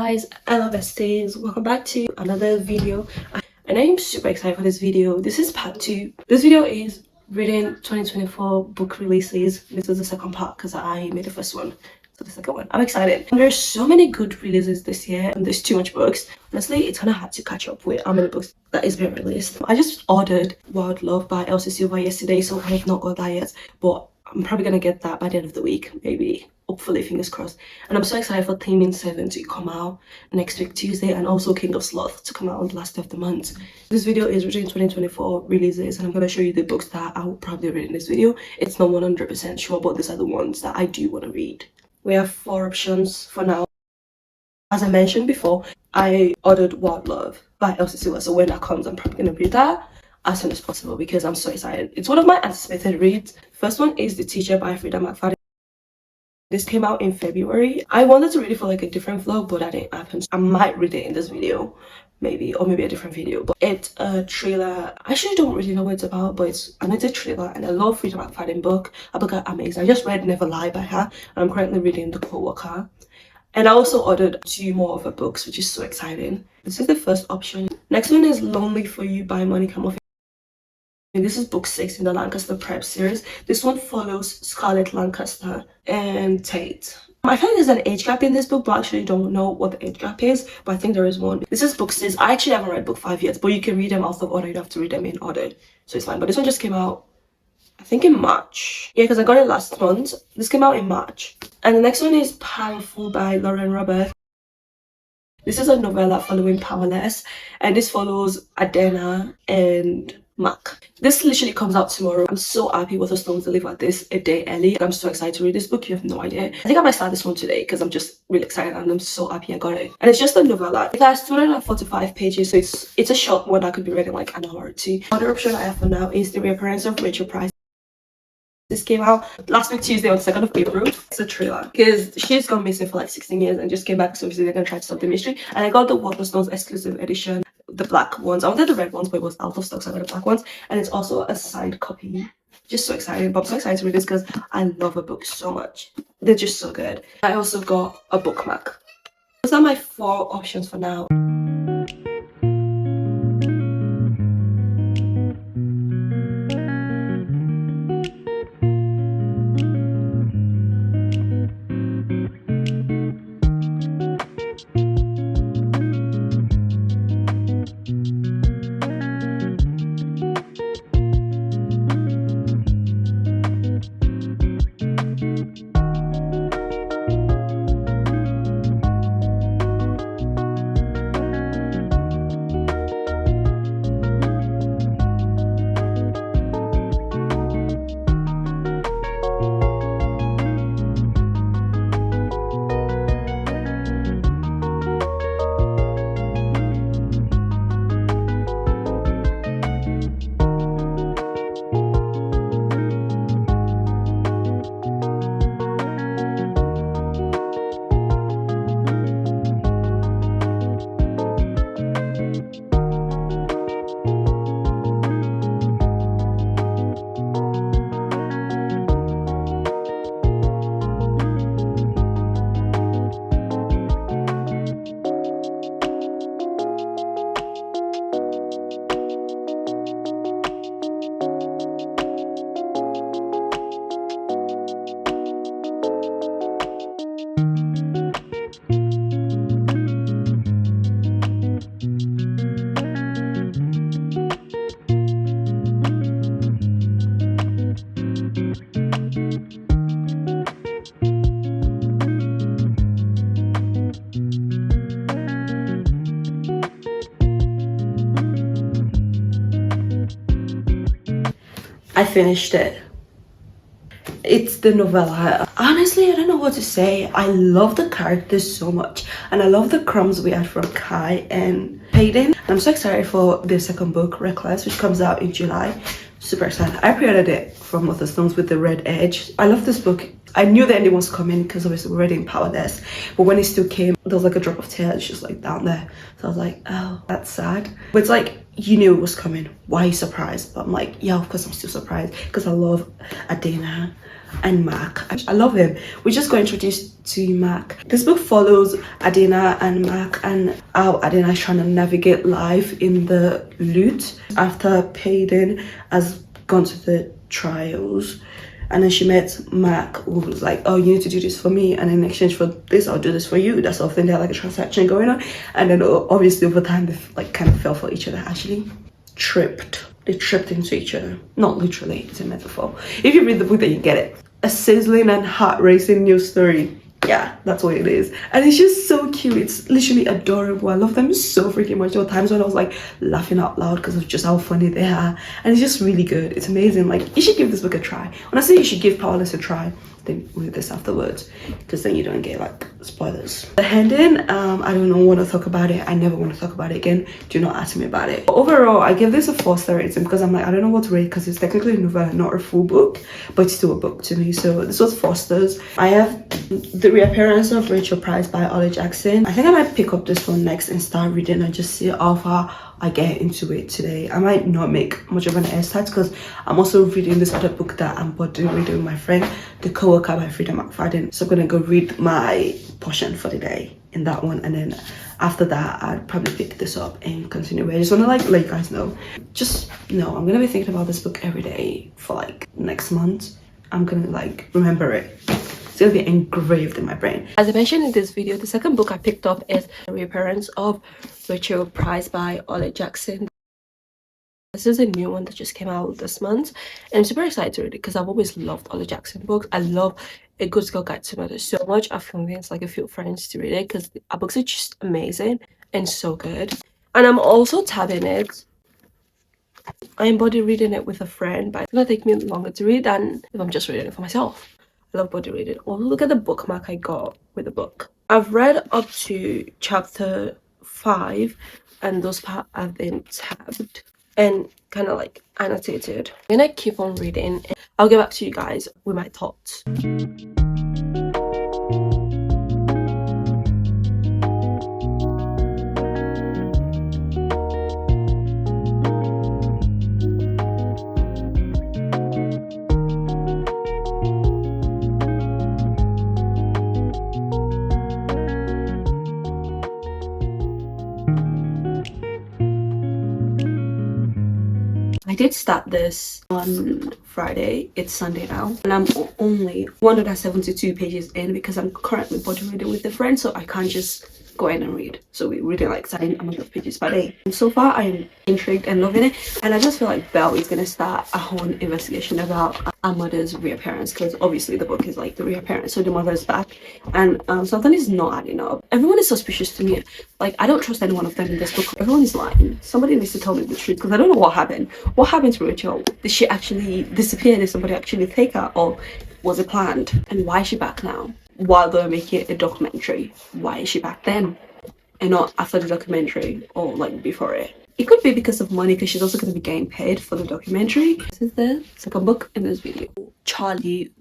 guys, hello besties, welcome back to another video, and I am super excited for this video. This is part 2. This video is reading 2024 book releases. This is the second part because I made the first one, so the second one. I'm excited. And there's so many good releases this year and there's too much books. Honestly, it's kind of hard to catch up with how many books that is being released. I just ordered Wild Love by Elsie Silver yesterday, so I have not got that yet, but I'm probably gonna get that by the end of the week, maybe, hopefully, fingers crossed. And I'm so excited for Taming 7 to come out next week Tuesday, and also King of Sloth to come out on the last day of the month. This video is reading 2024 releases, and I'm gonna show you the books that I will probably read in this video. It's not 100% sure, but these are the ones that I do want to read. We have 4 options for now. As I mentioned before, I ordered Wild Love by Elsie Silver, so when that comes, I'm probably gonna read that as soon as possible because I'm so excited. It's one of my anticipated reads. First one is The Teacher by Frida McFadden. This came out in February. I wanted to read it for like a different vlog, but that didn't happen. So I might read it in this video, maybe, or maybe a different video. But it's a thriller. I actually don't really know what it's about, but it's a thriller, and I love Frida McFadden book. Her book are amazing. I just read Never Lie by her, and I'm currently reading The Co-worker. And I also ordered 2 more of her books, which is so exciting. This is the first option. Next one is Lonely for You by Monica Muffin. This is book 6 in the Lancaster Prep series. This one follows Scarlett Lancaster and Tate. I feel like there's an age gap in this book, but I actually don't know what the age gap is, but I think there is one. This is book 6. I actually haven't read book 5 yet, but you can read them out of order. You don't have to read them in order, so it's fine. But this one just came out, I think, in March. Yeah, because I got it last month. This came out in March. And the next one is Powerful by Lauren Roberts. This is a novella following Powerless, and this follows Adena and Mac. This literally comes out tomorrow. I'm so happy Waterstones delivered this a day early. I'm so excited to read this book. You have no idea. I think I might start this one today because I'm just really excited and I'm so happy I got it. And it's just a novella. It has 245 pages, so it's a short one that could be read in like an hour or 2. Other option I have for now is The Reappearance of Rachel Price. This came out last week Tuesday on 2nd of April. It's a thriller because she's gone missing for like 16 years and just came back, so obviously they're gonna try to solve the mystery. And I got the Waterstones exclusive edition, the black ones. I wanted the red ones, but it was out of stock, so I got the black ones. And it's also a signed copy. Just so exciting. But I'm so excited to read this because I love a book so much. They're just so good. I also got a bookmark. Those are my 4 options for now. I finished it. It's the novella. Honestly, I don't know what to say. I love the characters so much, and I love the crumbs we had from Kai and Hayden. I'm so excited for the second book, Reckless, which comes out in July. Super excited. I pre-ordered it from Waterstones with the red edge. I love this book. I knew the ending was coming because obviously we're reading Powerless, but when it still came, there was like a drop of tears just like down there. So I was like, oh, that's sad. But it's like, you knew it was coming. Why are you surprised? But I'm like, yeah, of course I'm still surprised because I love Adena. and Mac. I love him. We just got introduced to Mac. This book follows Adina and Mac and how Adina is trying to navigate life in the loot after Payden has gone to the trials. And then she met Mac, who was like, oh, you need to do this for me, and in exchange for this I'll do this for you. That sort of thing. They had like a transaction going on, and then obviously over time they like kind of fell for each other. Actually they tripped into each other, not literally, it's a metaphor. If you read the book then you get it. A sizzling and heart-racing news story. Yeah, that's what it is. And it's just so cute. It's literally adorable. I love them so freaking much. There were times when I was like laughing out loud because of just how funny they are, and it's just really good. It's amazing. Like, you should give this book a try. When I say you should give Powerless a try, then read this afterwards, because then you don't get like spoilers. The ending, I don't want to talk about it. I never want to talk about it again. Do not ask me about it. But overall, I give this a 4-star rating because I'm like, I don't know what to rate, because it's technically a novel, not a full book, but it's still a book to me. So this was 4 stars. I have The Reappearance of Rachel Price by Ollie Jackson. I think I might pick up this one next and start reading and just see how far I get into it today. I might not make much of an start because I'm also reading this other book that I'm about to read with my friend, The Co-worker by Frida McFadden. So I'm gonna go read my portion for the day in that one, and then after that I'd probably pick this up and continue. I just want to like let you guys know, just know I'm gonna be thinking about this book every day for like next month. I'm gonna like remember it. It's gonna be engraved in my brain. As I mentioned in this video, the second book I picked up is The Reappearance of Rachel Price by Ollie Jackson. This is a new one that just came out this month, and I'm super excited to read it because I've always loved Ollie Jackson books. I love A Good Girl Guide to Murder so much. I've convinced like a few friends to read it because our books are just amazing and so good. And I'm also tabbing it. I'm body reading it with a friend, but it's gonna take me longer to read than if I'm just reading it for myself. I love body reading. Oh, look at the bookmark I got with the book. I've read up to chapter 5, and those parts have been tabbed and kind of like annotated. I'm gonna keep on reading. I'll get back to you guys with my thoughts. I did start this on Friday. It's Sunday now, and I'm only 172 pages in because I'm currently body reading with a friend, so I can't just go in and read. So we're reading like certain amount of pages per day. And so far I am intrigued and loving it, and I just feel like Belle is gonna start a whole investigation about our mother's reappearance, because obviously the book is like the reappearance, so the mother is back, and something is not adding up. Everyone is suspicious to me. Like, I don't trust any one of them in this book. Everyone is lying. Somebody needs to tell me the truth, because I don't know what happened. What happened to Rachel? Did she actually disappear? Did somebody actually take her, or was it planned? And why is she back now? While they're making a documentary, why is she back then and not after the documentary or like before it? It could be because of money, because she's also going to be getting paid for the documentary. This is the second book in this video. Charlie,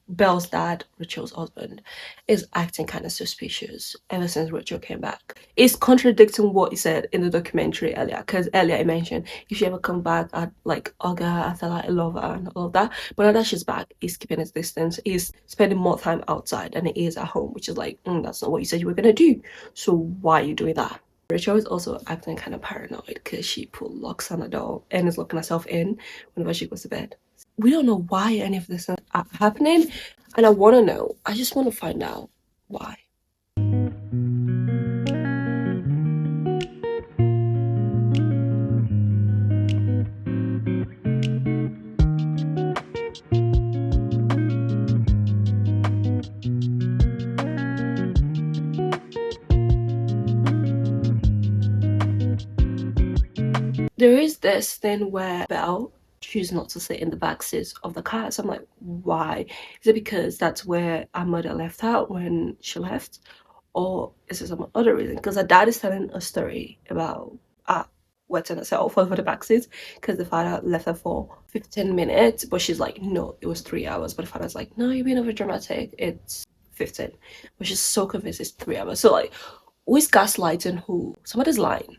Belle's dad, Rachel's husband, is acting kind of suspicious ever since Rachel came back. It's contradicting what he said in the documentary earlier, because earlier he mentioned if she ever come back, I'd like hug her, I feel like I love her and all of that. But now that she's back, he's keeping his distance. He's spending more time outside than he is at home, which is like, that's not what you said you were gonna do. So why are you doing that? Rachel is also acting kind of paranoid because she put locks on the door and is locking herself in whenever she goes to bed. We don't know why any of this is happening, and I want to know. I just want to find out why. There is this thing where Belle choose not to sit in the back seat of the car. So I'm like, why? Is it because that's where our mother left her when she left, or is it some other reason? Because her dad is telling a story about wetting herself over the back seat because the father left her for 15 minutes, but she's like, no, it was 3 hours. But the father's like, no, you're being over dramatic, it's 15. But she's so convinced it's 3 hours. So like, who is gaslighting who? Somebody's lying.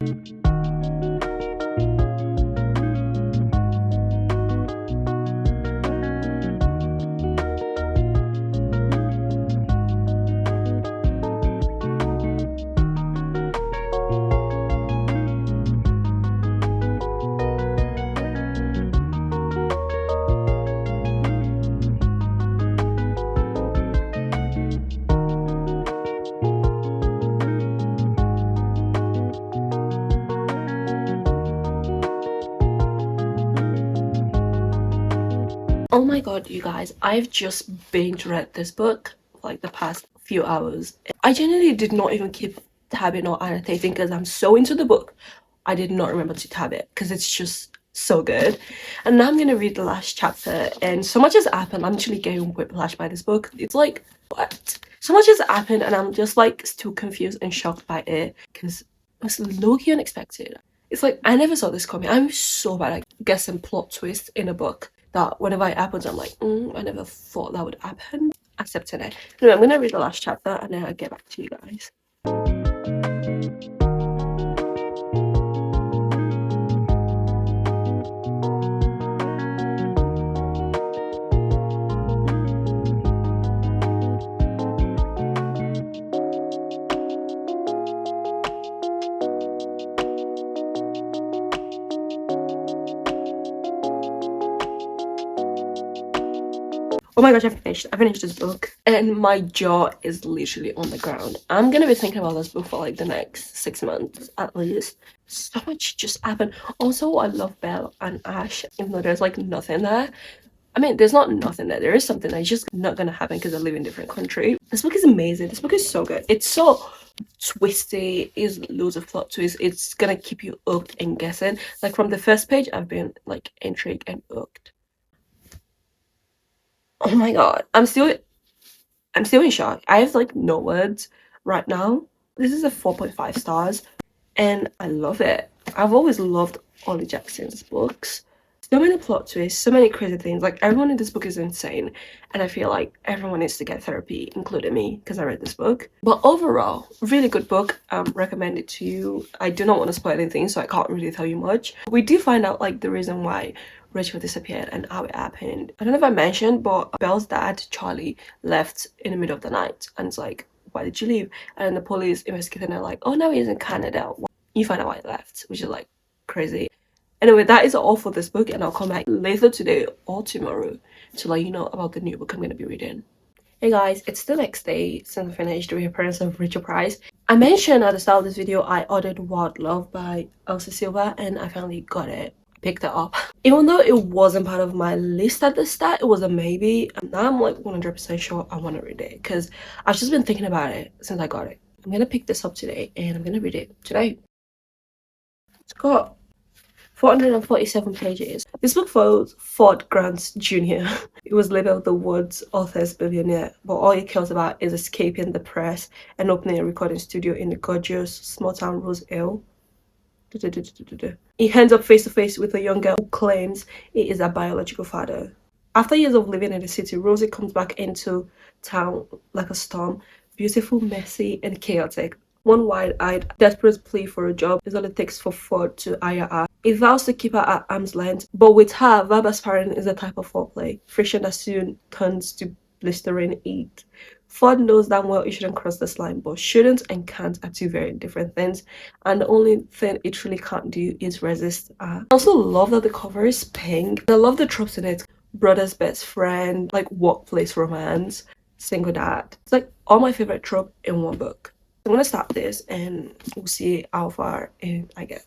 Oh my god, you guys, I've just binge read this book for like the past few hours. I genuinely did not even keep tabbing or annotating because I'm so into the book. I did not remember to tab it because it's just so good. And now I'm gonna read the last chapter, and so much has happened. I'm actually getting whiplash by this book. It's like, what? So much has happened and I'm just like still confused and shocked by it because it was low-key unexpected. It's like I never saw this coming. I'm so bad at guessing plot twists in a book that whenever it happens, I'm like, I never thought that would happen. Except today. Anyway, I'm gonna read the last chapter and then I'll get back to you guys. Oh my gosh, I finished this book and my jaw is literally on the ground. I'm gonna be thinking about this book for like the next 6 months at least. So much just happened. Also, I love Belle and Ash, even though there's like nothing there. I mean, there's not nothing there. There is something that's just not gonna happen because I live in a different country. This book is amazing. This book is so good. It's so twisty. Is loads of plot twists. It's gonna keep you hooked and guessing. Like from the first page, I've been like intrigued and hooked. Oh my god, I'm still in shock. I have like no words right now. This is a 4.5 stars and I love it. I've always loved Ollie Jackson's books. So many plot twists, so many crazy things. Like everyone in this book is insane and I feel like everyone needs to get therapy, including me, because I read this book. But overall, really good book. Recommend it to you. I do not want to spoil anything, so I can't really tell you much. We do find out like the reason why Rachel disappeared and how it happened. I don't know if I mentioned, but Belle's dad, Charlie, left in the middle of the night and it's like, why did you leave? And the police investigating are like, oh, now he's in Canada. You find out why he left, which is like crazy. Anyway, that is all for this book and I'll come back later today or tomorrow to let you know about the new book I'm going to be reading. Hey guys, it's the next day since I finished the reappearance of Rachel Price. I mentioned at the start of this video I ordered Wild Love by Elsie Silva and I finally got it. Picked it up. Even though it wasn't part of my list at the start, it was a maybe. And now I'm like 100% sure I want to read it because I've just been thinking about it since I got it. I'm going to pick this up today and I'm going to read it today. It's got 447 pages. This book follows Ford Grant Jr. It was labeled the world's author's billionaire, but all he cares about is escaping the press and opening a recording studio in the gorgeous small town Rose Hill. He ends up face to face with a young girl who claims he is her biological father. After years of living in the city, Rosie comes back into town like a storm, beautiful, messy, and chaotic. One wide-eyed, desperate plea for a job is all it takes for Ford to hire her. He vows to keep her at arm's length, but with her, verbal sparring is a type of foreplay, friction that soon turns to blistering heat. Ford knows damn well he shouldn't cross this line, but shouldn't and can't are two very different things, and the only thing it really can't do is resist her. I also love that the cover is pink. I love the tropes in it. Brother's best friend, like workplace romance, single dad. It's like all my favorite trope in one book. I'm gonna start this and we'll see how far in I get.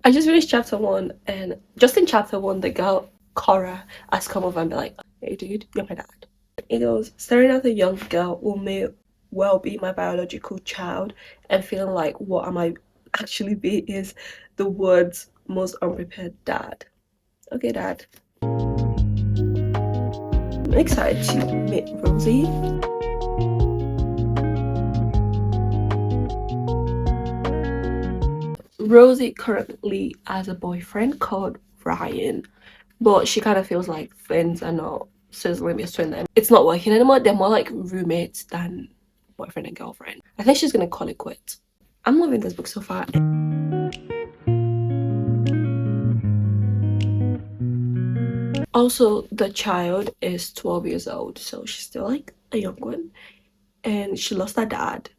I just finished chapter 1 and just in chapter 1 the girl Cora has come over and be like, hey dude, you're my dad. He goes, staring at the young girl who may well be my biological child and feeling like what I might actually be is the world's most unprepared dad. Okay, dad. I'm excited to meet Rosie. Rosie currently has a boyfriend called Ryan, but she kind of feels like things are not sizzling between them. It's not working anymore. They're more like roommates than boyfriend and girlfriend. I think she's gonna call it quits. I'm loving this book so far. Also, the child is 12 years old, so she's still like a young one, and she lost her dad,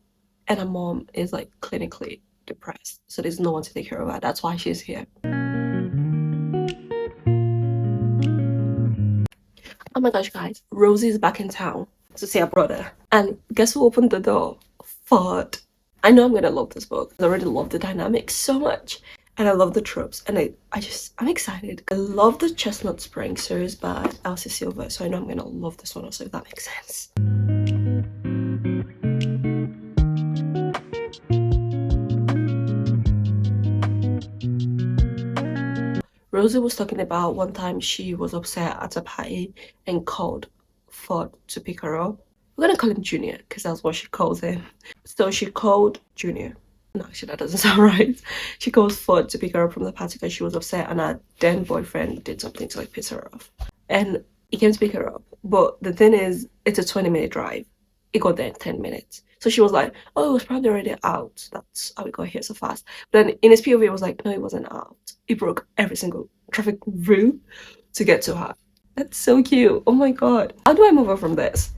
and her mom is like clinically depressed, so there's no one to take care of her. That's why she's here. Oh my gosh, guys, Rosie's back in town to see her brother, and guess who opened the door? Ford. I know I'm gonna love this book. I already love the dynamics so much, and I love the tropes, and I'm excited. I love the Chestnut Spring series by Elsie Silver, so I know I'm gonna love this one also, if that makes sense. Rosie was talking about one time she was upset at a party and called Ford to pick her up. We're gonna call him Junior because that's what she calls him. So she called Junior. No, actually that doesn't sound right. She called Ford to pick her up from the party because she was upset and her then boyfriend did something to like piss her off. And he came to pick her up. But the thing is, it's a 20-minute drive. It got there in 10 minutes. So she was like, oh, it was probably already out. That's how we got here so fast. But then in his POV, it was like, no, it wasn't out. He broke every single traffic rule to get to her. That's so cute. Oh my god. How do I move on from this?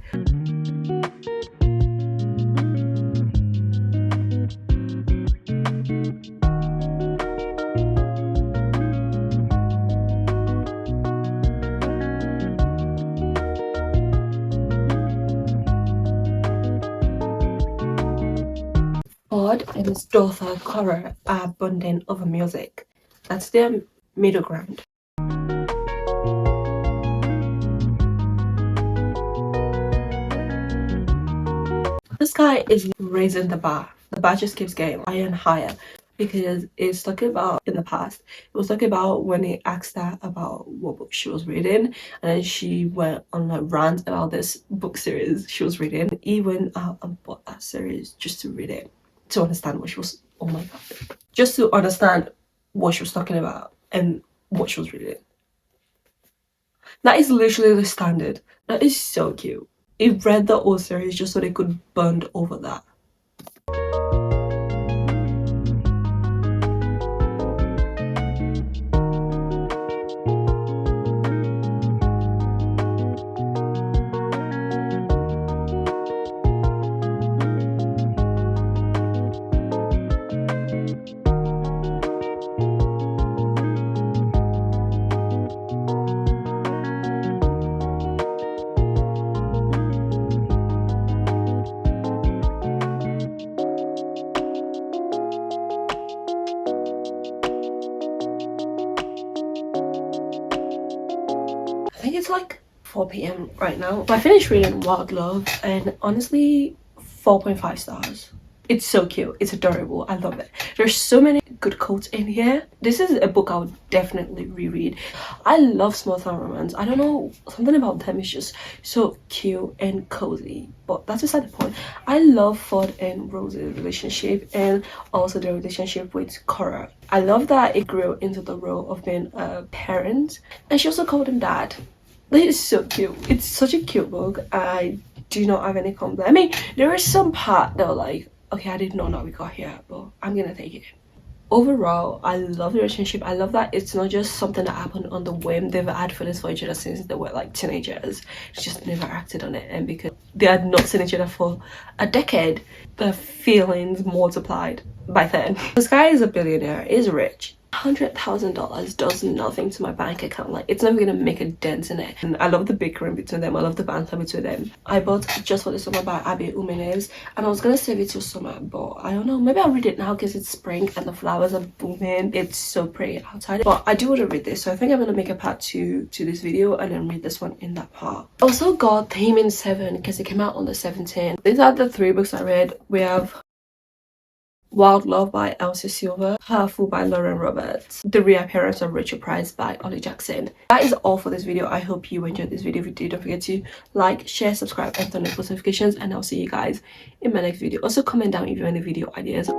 Ford and his daughter Cora are bonding over music. That's their middle ground. This guy is raising the bar. The bar just keeps getting higher and higher because it's talking about in the past. It was talking about when he asked her about what book she was reading, and then she went on a rant about this book series she was reading. He went out and bought that series just to read it, to understand what she was, oh my god, just to understand what she was talking about and what she was reading. That is literally the standard. That is so cute. He read the whole series just so they could bond over that. I think it's like 4 p.m. right now. I finished reading Wild Love and honestly 4.5 stars. It's so cute, it's adorable, I love it. There's so many good quotes in here. This is a book I would definitely reread. I love small town romance. I don't know, something about them is just so cute and cozy, but that's beside the point. I love Ford and Rose's relationship and also their relationship with Cora. I love that it grew into the role of being a parent, and she also called him dad. That is so cute. It's such a cute book. I do not have any complaints. I mean, there is some part that like, okay, I didn't know that we got here, but I'm gonna take it. Overall, I love the relationship. I love that it's not just something that happened on the whim. They've had feelings for each other since they were like teenagers. She just never acted on it, and because they had not seen each other for a decade, the feelings multiplied by 10. This guy is a billionaire, is rich. $100,000 does nothing to my bank account. Like, it's never gonna make a dent in it. And I love the bickering between them. I love the banter between them. I bought Just for the Summer by Abby Umenes, and I was gonna save it till summer, but I don't know, maybe I'll read it now because it's spring and the flowers are booming. It's so pretty outside, but I do want to read this, so I think I'm gonna make a part 2 to this video and then read this one in that part. I also got Taming 7 because it came out on the 17th. These are the 3 books I read. We have Wild Love by Elsie Silver, Powerful by Lauren Roberts, The Reappearance of Rachel Price by Ollie Jackson. That is all for this video. I hope you enjoyed this video. If you did, don't forget to like, share, subscribe, and turn on post notifications, and I'll see you guys in my next video. Also comment down if you have any video ideas.